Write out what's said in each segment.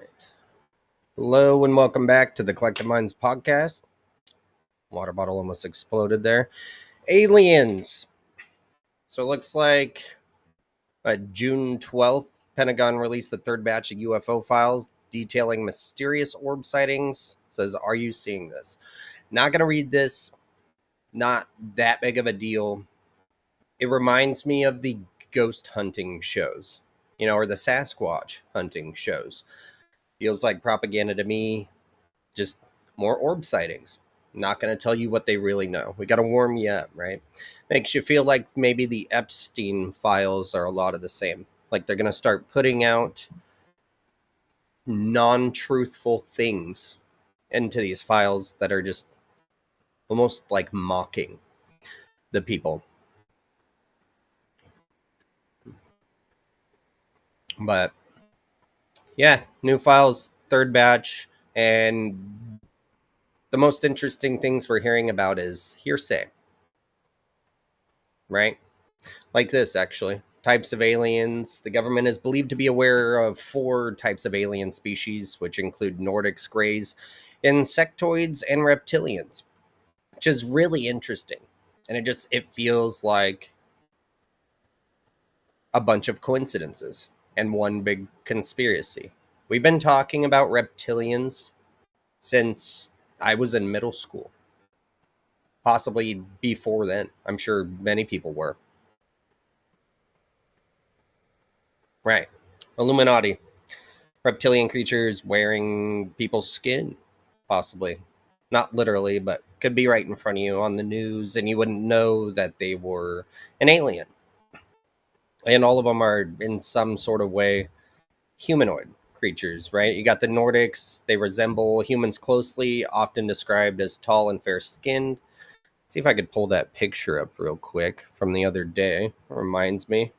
right. Hello and welcome back to the Collective Minds podcast. Water bottle almost exploded there. Aliens. So it looks like June 12th, Pentagon released the third batch of UFO files detailing mysterious orb sightings. It says, are you seeing this? Not going to read this. Not that big of a deal. It reminds me of the ghost hunting shows, or the Sasquatch hunting shows. Feels like propaganda to me. Just more orb sightings. Not going to tell you what they really know. We got to warm you up, right? Makes you feel like maybe the Epstein files are a lot of the same. Like they're going to start putting out non-truthful things into these files that are just almost like mocking the people. But yeah, new files, third batch, and the most interesting things we're hearing about is hearsay, right? Like this, actually. Types of aliens. The government is believed to be aware of 4 types of alien species, which include Nordics, Greys, insectoids, and reptilians, which is really interesting. And it feels like a bunch of coincidences and one big conspiracy. We've been talking about reptilians since I was in middle school. Possibly before then. I'm sure many people were. Right. Illuminati. Reptilian creatures wearing people's skin, possibly. Not literally, but could be right in front of you on the news, and you wouldn't know that they were an alien. And all of them are, in some sort of way, humanoid creatures, right? You got the Nordics, they resemble humans closely, often described as tall and fair skinned. See if I could pull that picture up real quick from the other day. It reminds me.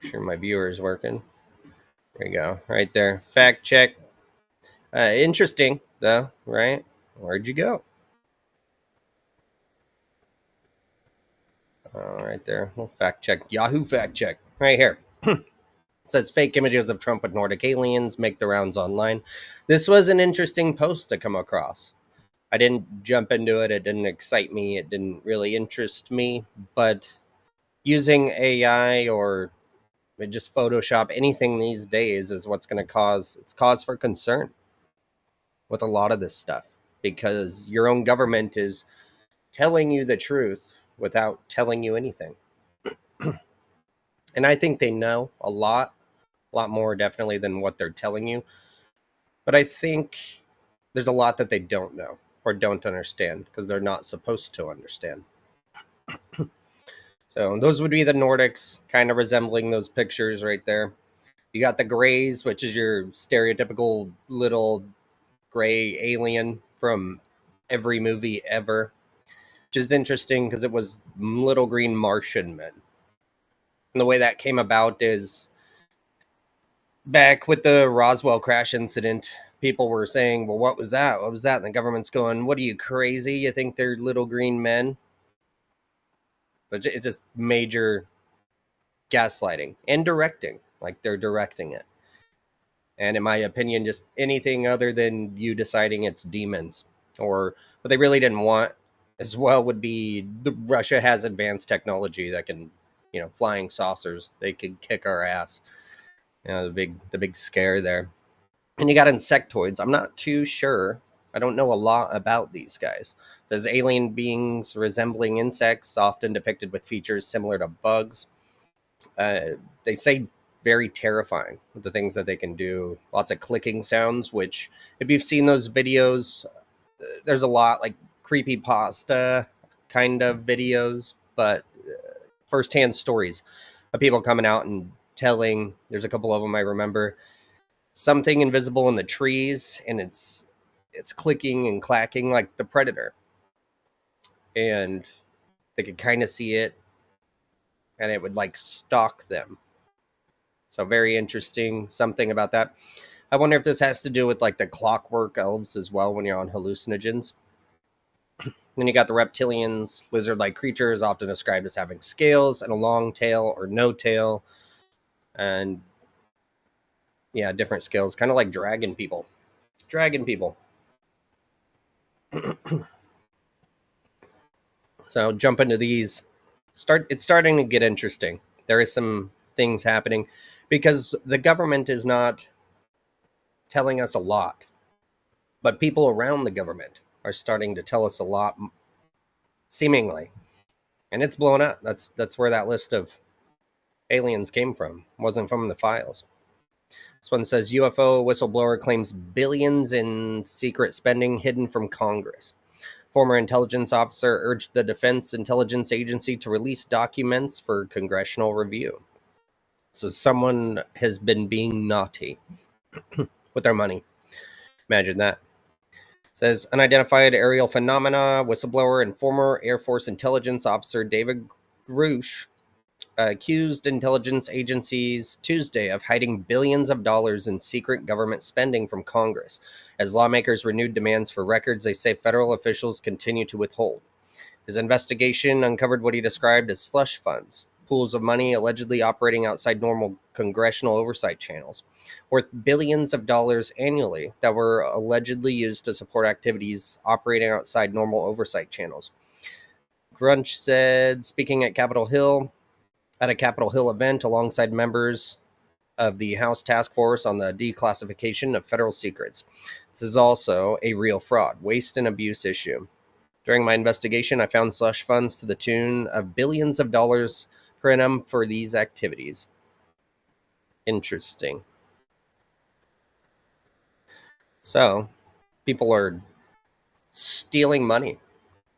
Sure my viewer is working. There you go. Right there. Fact check. Interesting, though, right? Where'd you go? Right there. We'll fact check. Yahoo fact check. Right here. It says fake images of Trump with Nordic aliens make the rounds online. This was an interesting post to come across. I didn't jump into it. It didn't excite me. It didn't really interest me. But using AI or just Photoshop, anything these days is what's going to it's cause for concern with a lot of this stuff, because your own government is telling you the truth without telling you anything. And I think they know a lot more definitely than what they're telling you. But I think there's a lot that they don't know or don't understand because they're not supposed to understand. So those would be the Nordics, kind of resembling those pictures right there. You got the Greys, which is your stereotypical little gray alien from every movie ever, which is interesting because it was little green Martian men. And the way that came about is back with the Roswell crash incident, people were saying, well, what was that? What was that? And the government's going, what are you, crazy? You think they're little green men? But it's just major gaslighting and directing. Like they're directing it. And in my opinion, just anything other than you deciding it's demons. Or what they really didn't want as well would be Russia has advanced technology that can, flying saucers. They could kick our ass. The big scare there. And you got insectoids. I'm not too sure. I don't know a lot about these guys. It says alien beings resembling insects, often depicted with features similar to bugs. They say very terrifying with the things that they can do. Lots of clicking sounds, which if you've seen those videos, there's a lot like creepypasta kind of videos, but firsthand stories of people coming out and telling. There's a couple of them I remember. Something invisible in the trees, and it's clicking and clacking like the Predator, and they could kind of see it, and it would like stalk them. So very interesting, something about that. I wonder if this has to do with like the clockwork elves as well when you're on hallucinogens. Then you got the reptilians, lizard-like creatures often described as having scales and a long tail or no tail, and yeah, different scales, kind of like dragon people. Dragon people. So jump into these. It's starting to get interesting. There is some things happening because the government is not telling us a lot, but people around the government are starting to tell us a lot, seemingly, and it's blowing up. That's where that list of aliens came from. It wasn't from the files. This one says UFO whistleblower claims billions in secret spending hidden from Congress. Former intelligence officer urged the Defense Intelligence Agency to release documents for congressional review. So someone has been being naughty with their money. Imagine that. It says unidentified aerial phenomena. Whistleblower and former Air Force intelligence officer David Grush accused intelligence agencies Tuesday of hiding billions of dollars in secret government spending from Congress, as lawmakers renewed demands for records they say federal officials continue to withhold. His investigation uncovered what he described as slush funds, pools of money allegedly operating outside normal congressional oversight channels, worth billions of dollars annually that were allegedly used to support activities operating outside normal oversight channels. Grunch said, speaking at a Capitol Hill event alongside members of the House Task Force on the Declassification of Federal Secrets. This is also a real fraud, waste, and abuse issue. During my investigation, I found slush funds to the tune of billions of dollars per annum for these activities. Interesting. So, people are stealing money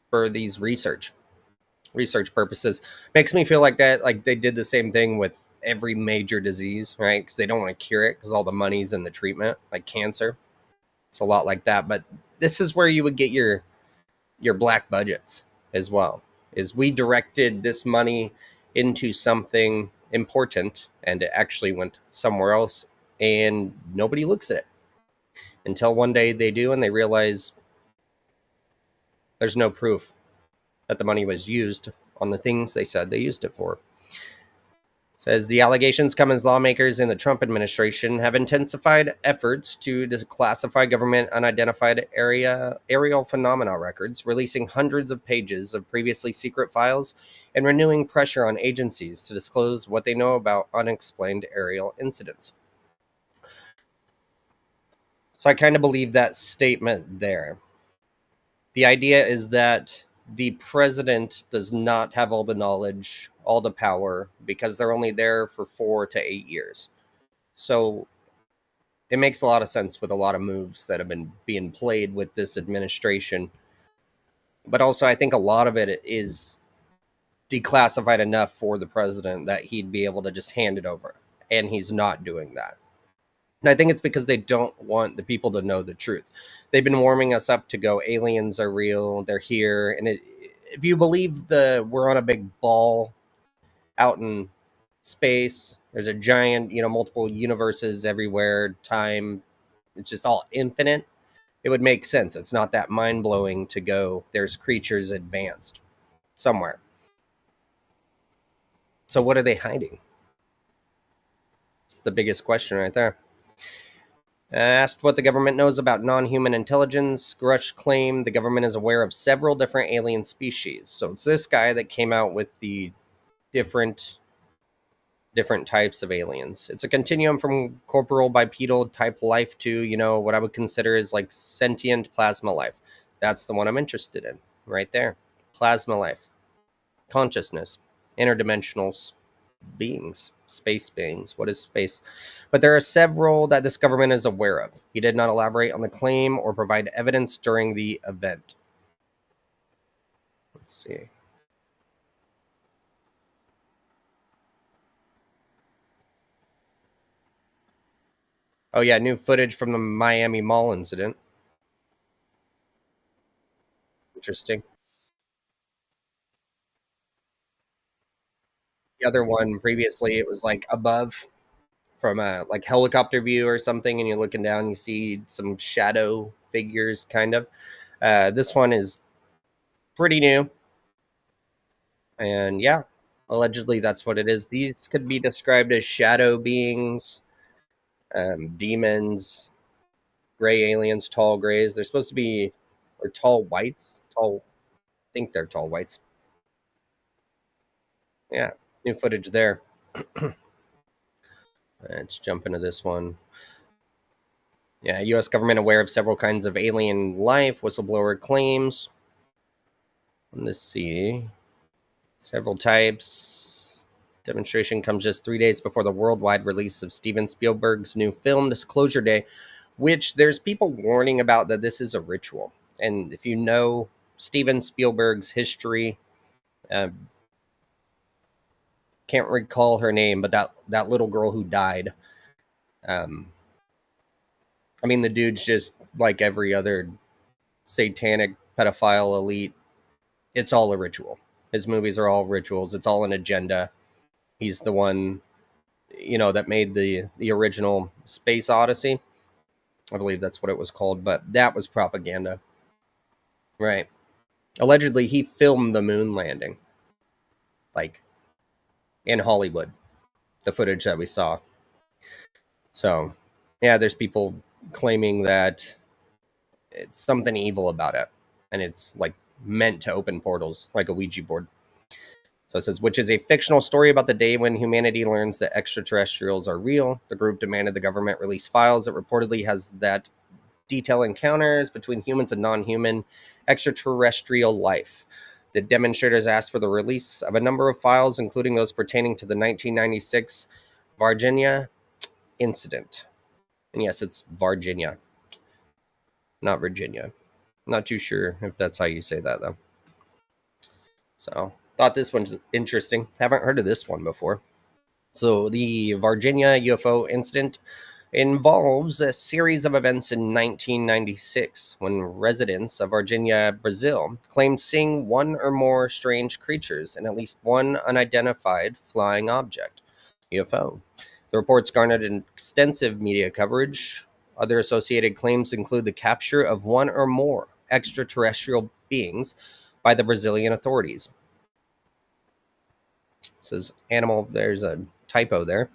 for these research purposes. Makes me feel like that, like they did the same thing with every major disease, right? Because they don't want to cure it because all the money's in the treatment, like cancer. It's a lot like that. But this is where you would get your black budgets as well. Is we directed this money into something important and it actually went somewhere else and nobody looks at it until one day they do and they realize there's no proof that the money was used on the things they said they used it for. Says the allegations come as lawmakers in the Trump administration have intensified efforts to declassify government unidentified aerial phenomena records, releasing hundreds of pages of previously secret files and renewing pressure on agencies to disclose what they know about unexplained aerial incidents. So I kind of believe that statement there. The idea is that the president does not have all the knowledge, all the power, because they're only there for 4 to 8 years. So it makes a lot of sense with a lot of moves that have been being played with this administration. But also, I think a lot of it is declassified enough for the president that he'd be able to just hand it over. And he's not doing that. And I think it's because they don't want the people to know the truth. They've been warming us up to go, aliens are real, they're here. And if you believe we're on a big ball out in space, there's a giant, multiple universes everywhere, time, it's just all infinite, it would make sense. It's not that mind-blowing to go, there's creatures advanced somewhere. So what are they hiding? It's the biggest question right there. Asked what the government knows about non-human intelligence, Grush claimed the government is aware of several different alien species. So it's this guy that came out with the different types of aliens. It's a continuum from corporal bipedal type life to, what I would consider is like sentient plasma life. That's the one I'm interested in, right there. Plasma life, consciousness, interdimensional beings, space beings. What is space? But there are several that this government is aware of. He did not elaborate on the claim or provide evidence during the event. Let's see. Oh yeah, new footage from the Miami Mall incident. Interesting. The other one previously, it was like above from a like helicopter view or something, and you're looking down, you see some shadow figures, kind of. This one is pretty new. And yeah, allegedly that's what it is. These could be described as shadow beings, demons, gray aliens, tall grays. They're supposed to be, or tall whites. Tall, I think they're tall whites. Yeah, new footage there. Let's jump into this one. Yeah, U.S. government aware of several kinds of alien life. Whistleblower claims. Let's see. Several types. Demonstration comes just 3 days before the worldwide release of Steven Spielberg's new film, Disclosure Day, which there's people warning about that this is a ritual. And if you know Steven Spielberg's history, uh, can't recall her name, but that little girl who died. Um, I mean, the dude's just like every other satanic pedophile elite. It's all a ritual. His movies are all rituals. It's all an agenda. He's the one, that made the original Space Odyssey. I believe that's what it was called, but that was propaganda. Right. Allegedly, he filmed the moon landing, like in Hollywood, the footage that we saw. So, yeah, there's people claiming that it's something evil about it, and it's like meant to open portals, like a Ouija board. So it says, which is a fictional story about the day when humanity learns that extraterrestrials are real. The group demanded the government release files that reportedly has that detail encounters between humans and non-human extraterrestrial life. The demonstrators asked for the release of a number of files, including those pertaining to the 1996 Virginia incident. And yes, it's Virginia, not Virginia. Not too sure if that's how you say that, though. So, thought this one's interesting. Haven't heard of this one before. So, the Virginia UFO incident involves a series of events in 1996 when residents of Virginia, Brazil, claimed seeing one or more strange creatures and at least one unidentified flying object, UFO. The reports garnered extensive media coverage. Other associated claims include the capture of one or more extraterrestrial beings by the Brazilian authorities. It says animal, there's a typo there.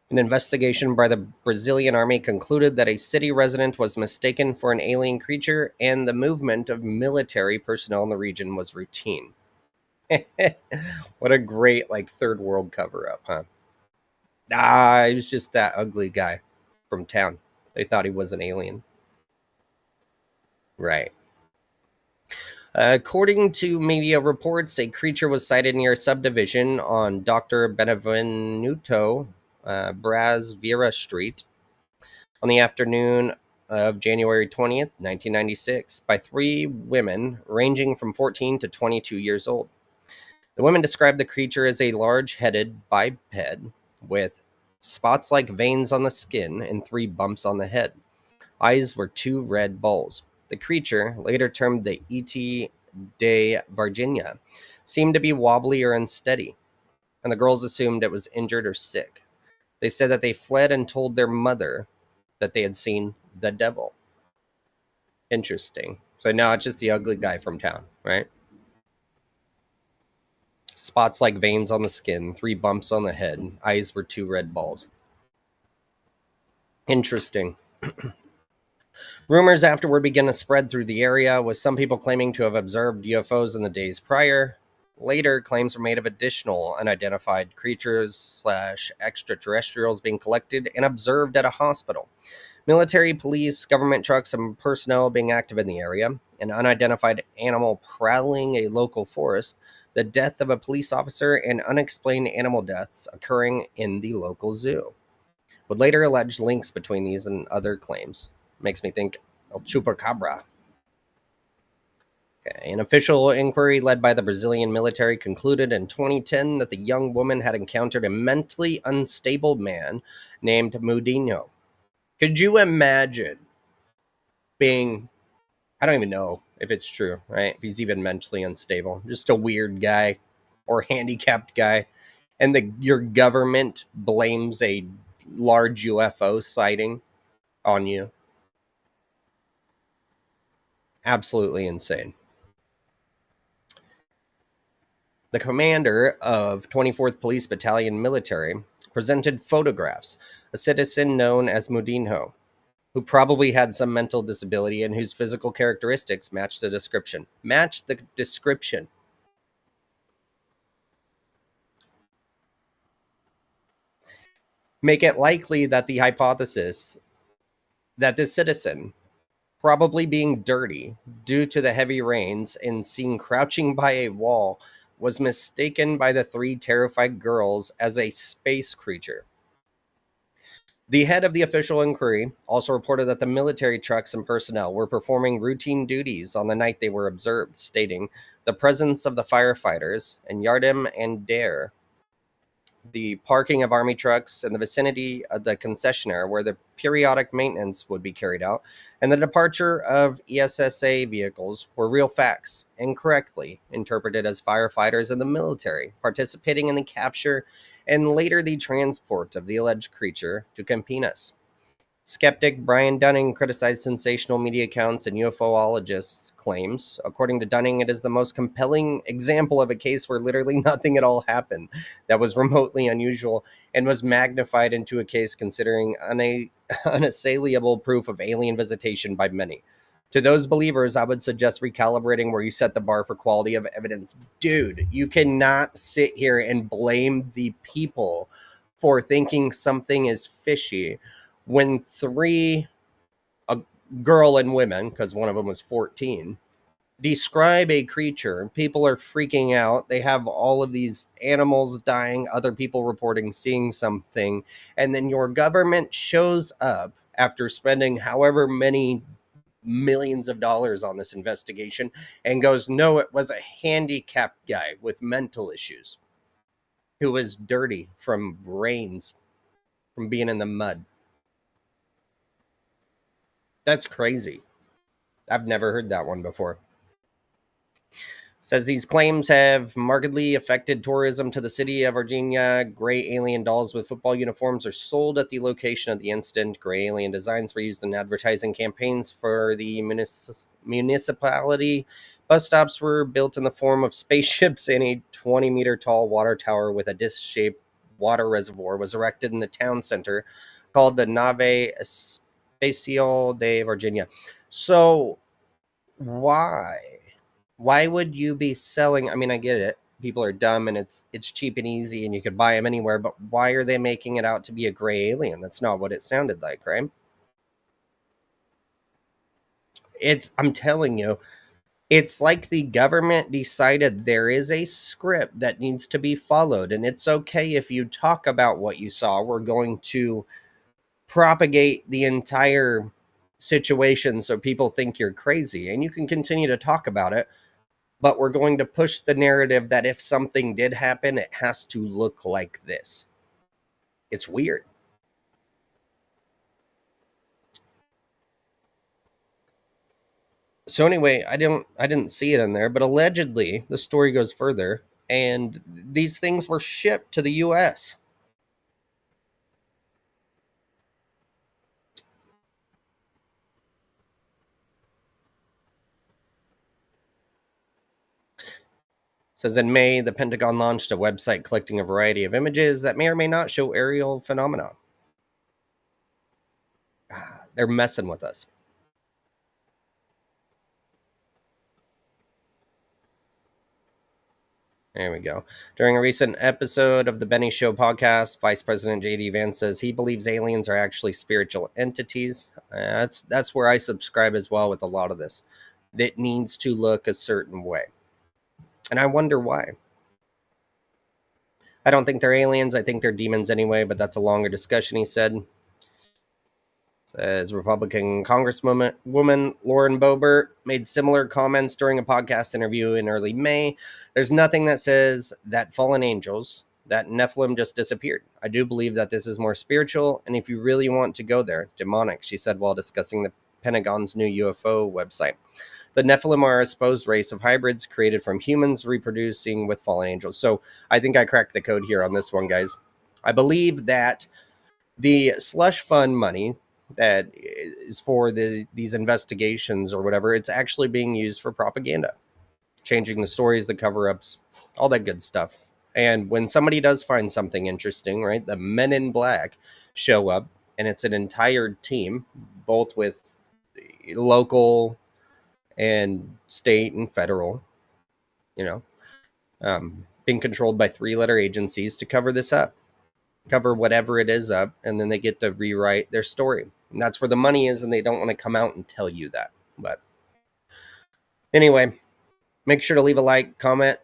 An investigation by the Brazilian army concluded that a city resident was mistaken for an alien creature and the movement of military personnel in the region was routine. What a great third world cover up, huh? He was just that ugly guy from town. They thought he was an alien. Right. According to media reports, a creature was sighted near a subdivision on Dr. Benevenuto Braz Vera Street on the afternoon of January 20th, 1996, by three women ranging from 14 to 22 years old. The women described the creature as a large-headed biped with spots like veins on the skin and three bumps on the head. Eyes were two red balls. The creature, later termed the E.T. de Virginia, seemed to be wobbly or unsteady, and the girls assumed it was injured or sick. They said that they fled and told their mother that they had seen the devil. Interesting. So now it's just the ugly guy from town, right? Spots like veins on the skin, three bumps on the head, eyes were two red balls. Interesting. Rumors afterward began to spread through the area, with some people claiming to have observed UFOs in the days prior. Later, claims were made of additional unidentified creatures / extraterrestrials being collected and observed at a hospital. Military, police, government trucks, and personnel being active in the area, an unidentified animal prowling a local forest, the death of a police officer, and unexplained animal deaths occurring in the local zoo. With later alleged links between these and other claims. Makes me think El Chupacabra. Okay. An official inquiry led by the Brazilian military concluded in 2010 that the young woman had encountered a mentally unstable man named Mudinho. Could you imagine being, I don't even know if it's true, right? If he's even mentally unstable, just a weird guy or handicapped guy, and your government blames a large UFO sighting on you. Absolutely insane. The commander of 24th Police Battalion Military presented photographs, a citizen known as Mudinho, who probably had some mental disability and whose physical characteristics matched the description. Matched the description. Make it likely that the hypothesis that this citizen, probably being dirty due to the heavy rains and seen crouching by a wall, was mistaken by the three terrified girls as a space creature. The head of the official inquiry also reported that the military trucks and personnel were performing routine duties on the night they were observed, stating the presence of the firefighters in Yardim and Dare, the parking of army trucks in the vicinity of the concessionaire where the periodic maintenance would be carried out, and the departure of ESSA vehicles were real facts, incorrectly interpreted as firefighters in the military participating in the capture and later the transport of the alleged creature to Campinas. Skeptic Brian Dunning criticized sensational media accounts and UFOologists' claims. According to Dunning, it is the most compelling example of a case where literally nothing at all happened that was remotely unusual and was magnified into a case considering unassailable proof of alien visitation by many. To those believers, I would suggest recalibrating where you set the bar for quality of evidence. Dude, you cannot sit here and blame the people for thinking something is fishy when three, a girl and women, because one of them was 14, describe a creature. People are freaking out. They have all of these animals dying, other people reporting seeing something, and then your government shows up after spending however many millions of dollars on this investigation and goes, no, it was a handicapped guy with mental issues who was dirty from rains, from being in the mud. That's crazy. I've never heard that one before. Says these claims have markedly affected tourism to the city of Virginia. Gray alien dolls with football uniforms are sold at the location of the incident. Gray alien designs were used in advertising campaigns for the municipality. Bus stops were built in the form of spaceships, and a 20-meter tall water tower with a disc-shaped water reservoir was erected in the town center called the Nave Espacial de Virginia. So, why? Why would you be selling? I mean, I get it. People are dumb and it's cheap and easy and you could buy them anywhere, but why are they making it out to be a gray alien? That's not what it sounded like, right? I'm telling you, it's like the government decided there is a script that needs to be followed, and it's okay if you talk about what you saw. We're going to propagate the entire situation so people think you're crazy, and you can continue to talk about it, but we're going to push the narrative that if something did happen, it has to look like this. It's weird. So anyway, I didn't see it in there, but allegedly the story goes further, and these things were shipped to the US. Says in May, the Pentagon launched a website collecting a variety of images that may or may not show aerial phenomena. They're messing with us. There we go. During a recent episode of the Benny Show podcast, Vice President J.D. Vance says he believes aliens are actually spiritual entities. That's where I subscribe as well with a lot of this. That needs to look a certain way. And I wonder why. I don't think they're aliens. I think they're demons anyway, but that's a longer discussion, he said. As Republican Congresswoman Lauren Boebert made similar comments during a podcast interview in early May. There's nothing that says that fallen angels, that Nephilim just disappeared. I do believe that this is more spiritual, and if you really want to go there, demonic, she said while discussing the Pentagon's new UFO website. The Nephilim are a supposed race of hybrids created from humans reproducing with fallen angels. So I think I cracked the code here on this one, guys. I believe that the slush fund money that is for these investigations or whatever, it's actually being used for propaganda, changing the stories, the cover-ups, all that good stuff. And when somebody does find something interesting, right, the men in black show up, and it's an entire team, both with local and state and federal, you know, being controlled by 3-letter agencies to cover this up, cover whatever it is up, and then they get to rewrite their story. And that's where the money is, and they don't want to come out and tell you that. But anyway, make sure to leave a like, comment.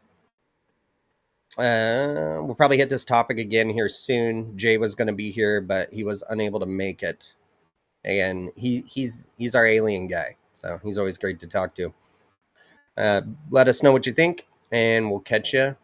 We'll probably hit this topic again here soon. Jay was going to be here, but he was unable to make it. And he's our alien guy, so he's always great to talk to. Let us know what you think, and we'll catch you